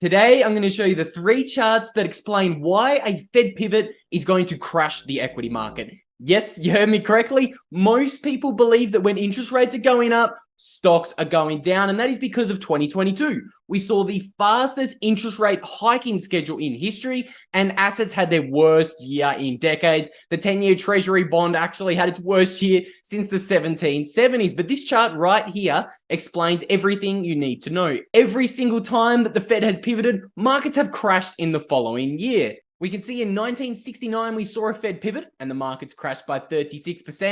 Today, I'm going to show you the 3 charts that explain why a Fed pivot is going to crash the equity market. Yes, you heard me correctly. Most people believe that when interest rates are going up, stocks are going down, and that is because of 2022. We saw the fastest interest rate hiking schedule in history, and assets had their worst year in decades. The 10-year Treasury bond actually had its worst year since the 1770s. But this chart right here explains everything you need to know. Every single time that the Fed has pivoted, markets have crashed in the following year. We can see in 1969, we saw a Fed pivot and the markets crashed by 36%.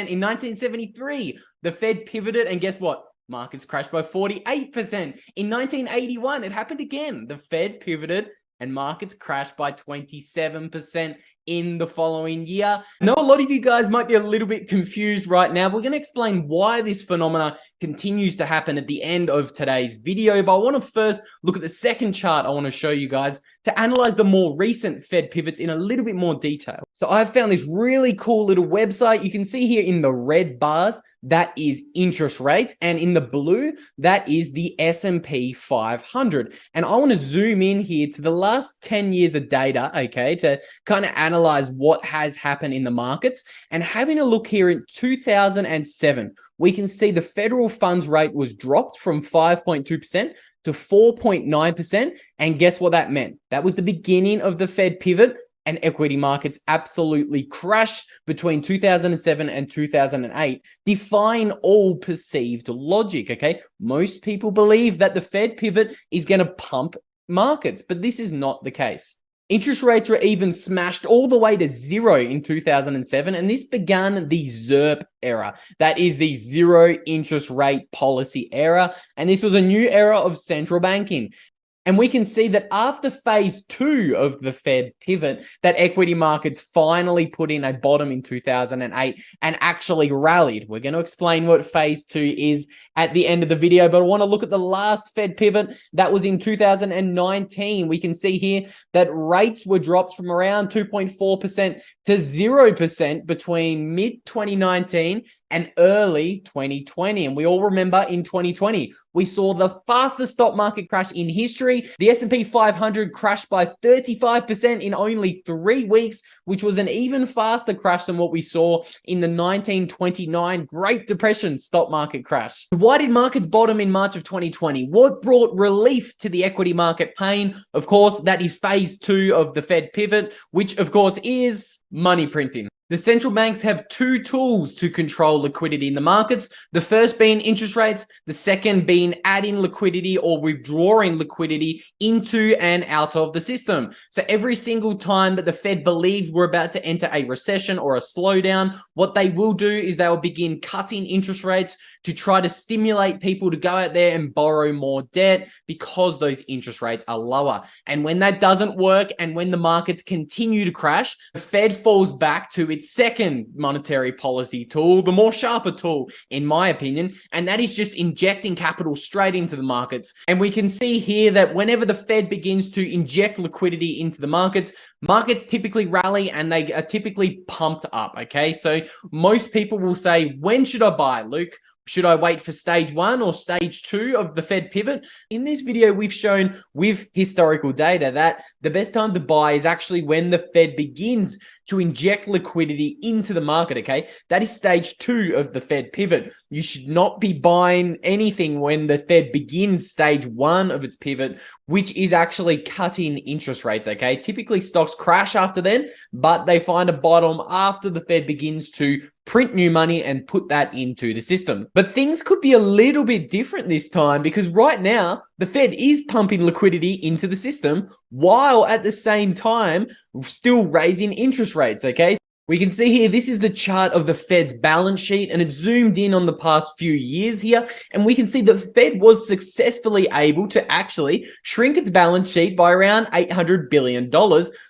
In 1973, the Fed pivoted and guess what? Markets crashed by 48%. In 1981, it happened again. The Fed pivoted and markets crashed by 27% in the following year. I know a lot of you guys might be a little bit confused right now. We're going to explain why this phenomena continues to happen at the end of today's video, but I want to first look at the second chart I want to show you guys to analyze the more recent Fed pivots in a little bit more detail. So I've found this really cool little website. You can see here in the red bars, that is interest rates, and in the blue, that is the S&P 500. And I want to zoom in here to the last 10 years of data, okay, to kind of analyze what has happened in the markets. And having a look here in 2007, we can see the federal funds rate was dropped from 5.2% to 4.9%. And guess what that meant? That was the beginning of the Fed pivot, and equity markets absolutely crashed between 2007 and 2008, defying all perceived logic, okay? Most people believe that the Fed pivot is going to pump markets, but this is not the case. Interest rates were even smashed all the way to zero in 2007, and this began the ZIRP era. That is the zero interest rate policy era, and this was a new era of central banking. And we can see that after phase 2 of the Fed pivot, that equity markets finally put in a bottom in 2008 and actually rallied. We're going to explain what phase 2 is at the end of the video, but I want to look at the last Fed pivot. That was in 2019. We can see here that rates were dropped from around 2.4% to 0% between mid-2019 and early 2020. And we all remember in 2020, we saw the fastest stock market crash in history. The S&P 500 crashed by 35% in only 3 weeks, which was an even faster crash than what we saw in the 1929 Great Depression stock market crash. Why did markets bottom in March of 2020? What brought relief to the equity market pain? Of course, that is phase 2 of the Fed pivot, which of course is money printing. The central banks have 2 tools to control liquidity in the markets. The first being interest rates, the second being adding liquidity or withdrawing liquidity into and out of the system. So every single time that the Fed believes we're about to enter a recession or a slowdown, what they will do is they will begin cutting interest rates to try to stimulate people to go out there and borrow more debt because those interest rates are lower. And when that doesn't work and when the markets continue to crash, the Fed falls back to its second monetary policy tool, the more sharper tool, in my opinion, and that is just injecting capital straight into the markets. And we can see here that whenever the Fed begins to inject liquidity into the markets, markets typically rally and they are typically pumped up, okay? So most people will say, when should I buy, Luke? Should I wait for stage 1 or stage 2 of the Fed pivot? In this video, we've shown with historical data that the best time to buy is actually when the Fed begins to inject liquidity into the market, okay? That is stage 2 of the Fed pivot. You should not be buying anything when the Fed begins stage 1 of its pivot, which is actually cutting interest rates, okay? Typically, stocks crash after then, but they find a bottom after the Fed begins to print new money and put that into the system. But things could be a little bit different this time because right now, the Fed is pumping liquidity into the system while at the same time still raising interest rates, okay? We can see here, this is the chart of the Fed's balance sheet, and it's zoomed in on the past few years here, and we can see the Fed was successfully able to actually shrink its balance sheet by around $800 billion,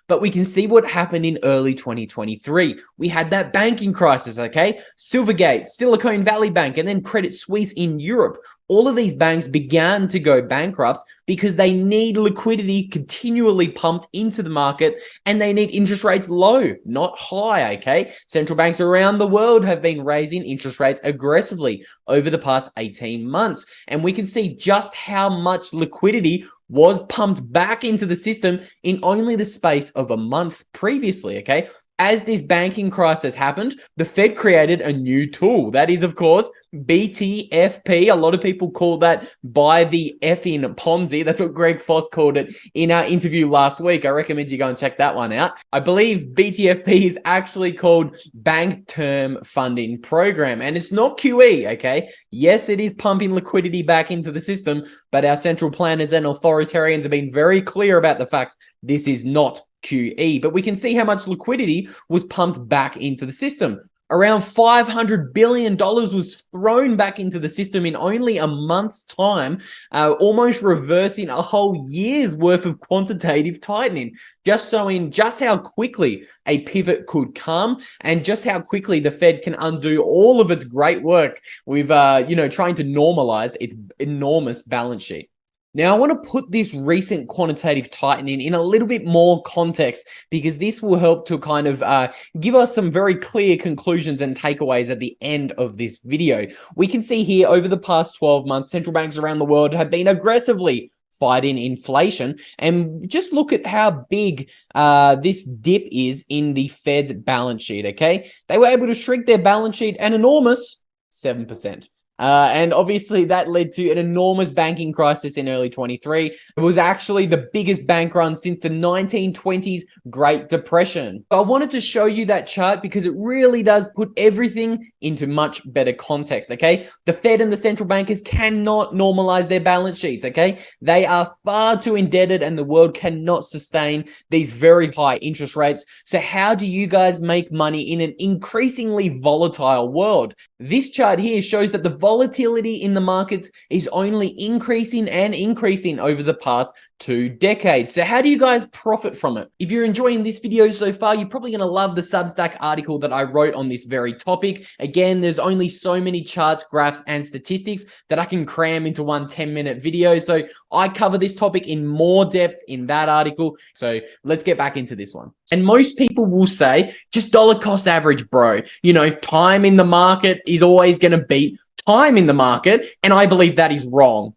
but we can see what happened in early 2023. We had that banking crisis, okay? Silvergate, Silicon Valley Bank, and then Credit Suisse in Europe. All of these banks began to go bankrupt because they need liquidity continually pumped into the market and they need interest rates low, not high, okay? Central banks around the world have been raising interest rates aggressively over the past 18 months. And we can see just how much liquidity was pumped back into the system in only the space of a month previously, okay? As this banking crisis happened, the Fed created a new tool. That is, of course, BTFP. A lot of people call that by the effing Ponzi. That's what Greg Foss called it in our interview last week. I recommend you go and check that one out. I believe BTFP is actually called Bank Term Funding Program, and it's not QE, okay? Yes, it is pumping liquidity back into the system, but our central planners and authoritarians have been very clear about the fact this is not QE, but we can see how much liquidity was pumped back into the system. Around $500 billion was thrown back into the system in only a month's time, almost reversing a whole year's worth of quantitative tightening, just showing just how quickly a pivot could come and just how quickly the Fed can undo all of its great work with, trying to normalize its enormous balance sheet. Now, I want to put this recent quantitative tightening in a little bit more context because this will help to kind of give us some very clear conclusions and takeaways at the end of this video. We can see here over the past 12 months, central banks around the world have been aggressively fighting inflation. And just look at how big this dip is in the Fed's balance sheet, okay? They were able to shrink their balance sheet an enormous 7%. And obviously that led to an enormous banking crisis in early 23. It was actually the biggest bank run since the 1920s Great Depression. I wanted to show you that chart because it really does put everything into much better context, okay? The Fed and the central bankers cannot normalize their balance sheets, okay? They are far too indebted and the world cannot sustain these very high interest rates. So how do you guys make money in an increasingly volatile world? This chart here shows that the volatility in the markets is only increasing and increasing over the past 2 decades. So how do you guys profit from it? If you're enjoying this video so far, you're probably going to love the Substack article that I wrote on this very topic. Again, there's only so many charts, graphs, and statistics that I can cram into one 10-minute video. So I cover this topic in more depth in that article. So let's get back into this one. And most people will say, just dollar cost average, bro. You know, time in the market is always going to beat time in the market. And I believe that is wrong.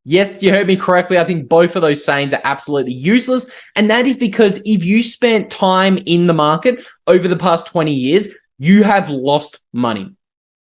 Yes, you heard me correctly. I think both of those sayings are absolutely useless. And that is because if you spent time in the market over the past 20 years, you have lost money.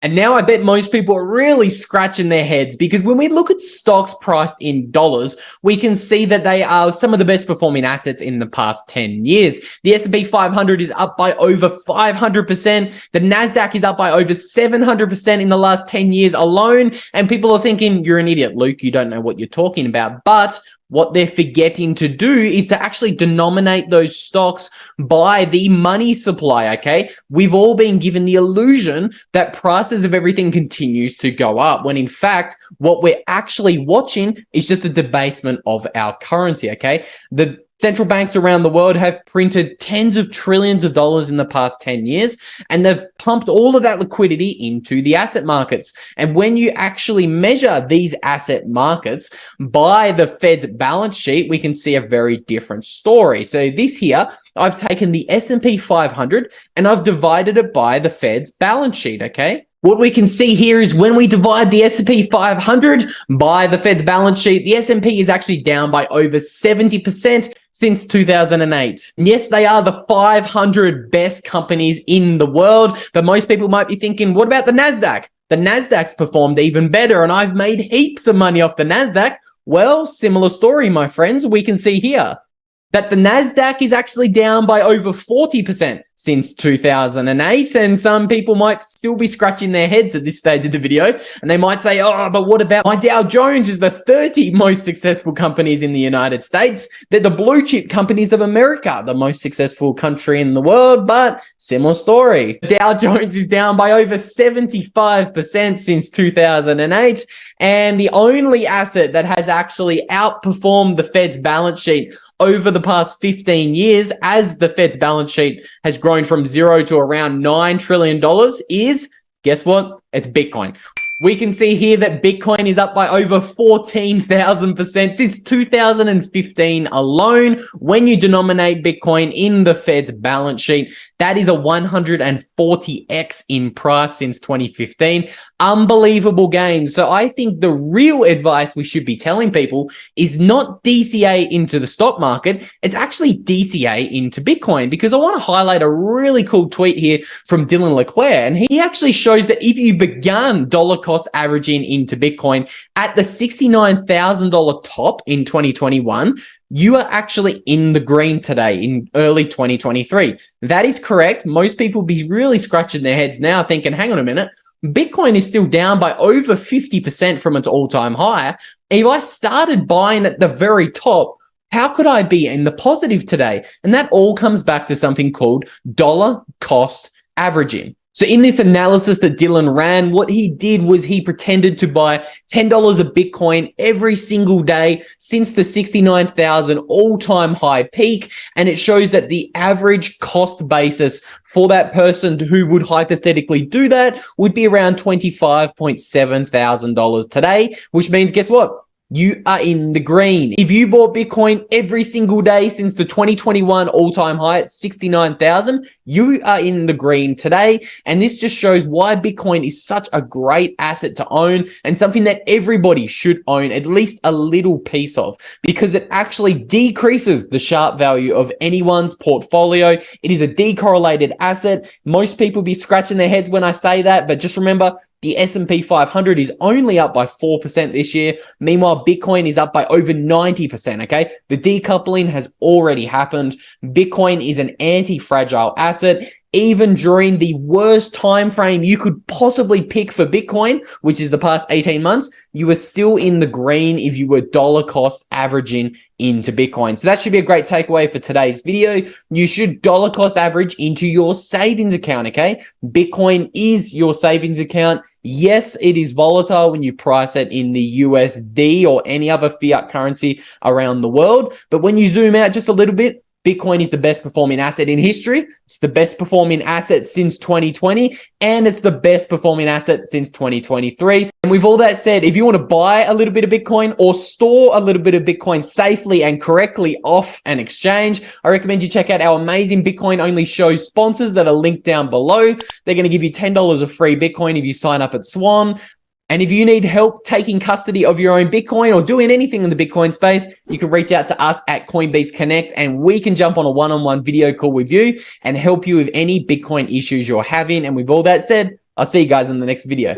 And now I bet most people are really scratching their heads because when we look at stocks priced in dollars, we can see that they are some of the best performing assets in the past 10 years. The S&P 500 is up by over 500%. The NASDAQ is up by over 700% in the last 10 years alone. And people are thinking, you're an idiot, Luke. You don't know what you're talking about. But what they're forgetting to do is to actually denominate those stocks by the money supply, okay? We've all been given the illusion that prices of everything continues to go up, when in fact, what we're actually watching is just the debasement of our currency, okay? The central banks around the world have printed tens of trillions of dollars in the past 10 years, and they've pumped all of that liquidity into the asset markets. And when you actually measure these asset markets by the Fed's balance sheet, we can see a very different story. So this here, I've taken the S&P 500 and I've divided it by the Fed's balance sheet, okay? What we can see here is when we divide the S&P 500 by the Fed's balance sheet, the S&P is actually down by over 70% since 2008. And yes, they are the 500 best companies in the world, but most people might be thinking, what about the NASDAQ? The NASDAQ's performed even better, and I've made heaps of money off the NASDAQ. Well, similar story, my friends. We can see here that the NASDAQ is actually down by over 40% since 2008. And some people might still be scratching their heads at this stage of the video. And they might say, oh, but what about my Dow Jones is the 30 most successful companies in the United States. They're the blue chip companies of America, the most successful country in the world, but similar story. Dow Jones is down by over 75% since 2008. And the only asset that has actually outperformed the Fed's balance sheet over the past 15 years, as the Fed's balance sheet has grown from zero to around $9 trillion is, guess what? It's Bitcoin. We can see here that Bitcoin is up by over 14,000% since 2015 alone. When you denominate Bitcoin in the Fed's balance sheet, that is a 140x in price since 2015. Unbelievable gains. So I think the real advice we should be telling people is not DCA into the stock market. It's actually DCA into Bitcoin, because I want to highlight a really cool tweet here from Dylan Leclerc. And he actually shows that if you began dollar cost averaging into Bitcoin at the $69,000 top in 2021, you are actually in the green today in early 2023. That is correct. Most people be really scratching their heads now thinking, hang on a minute, Bitcoin is still down by over 50% from its all-time high. If I started buying at the very top, how could I be in the positive today? And that all comes back to something called dollar cost averaging. So in this analysis that Dylan ran, what he did was he pretended to buy $10 of Bitcoin every single day since the 69,000 all-time high peak. And it shows that the average cost basis for that person who would hypothetically do that would be around $25,700 today, which means, guess what? You are in the green. If you bought Bitcoin every single day since the 2021 all-time high at 69,000, you are in the green today. And this just shows why Bitcoin is such a great asset to own and something that everybody should own at least a little piece of, because it actually decreases the Sharpe value of anyone's portfolio. It is a decorrelated asset. Most people be scratching their heads when I say that, but just remember, the S&P 500 is only up by 4% this year. Meanwhile, Bitcoin is up by over 90%, okay? The decoupling has already happened. Bitcoin is an anti-fragile asset. Even during the worst time frame you could possibly pick for Bitcoin, which is the past 18 months, you were still in the green if you were dollar cost averaging into Bitcoin. So that should be a great takeaway for today's video. You should dollar cost average into your savings account, okay? Bitcoin is your savings account. Yes, it is volatile when you price it in the USD or any other fiat currency around the world. But when you zoom out just a little bit, Bitcoin is the best performing asset in history. It's the best performing asset since 2020, and it's the best performing asset since 2023. And with all that said, if you want to buy a little bit of Bitcoin or store a little bit of Bitcoin safely and correctly off an exchange, I recommend you check out our amazing Bitcoin only show sponsors that are linked down below. They're going to give you $10 of free Bitcoin if you sign up at Swan. And if you need help taking custody of your own Bitcoin or doing anything in the Bitcoin space, you can reach out to us at CoinBeast Connect, and we can jump on a one-on-one video call with you and help you with any Bitcoin issues you're having. And with all that said, I'll see you guys in the next video.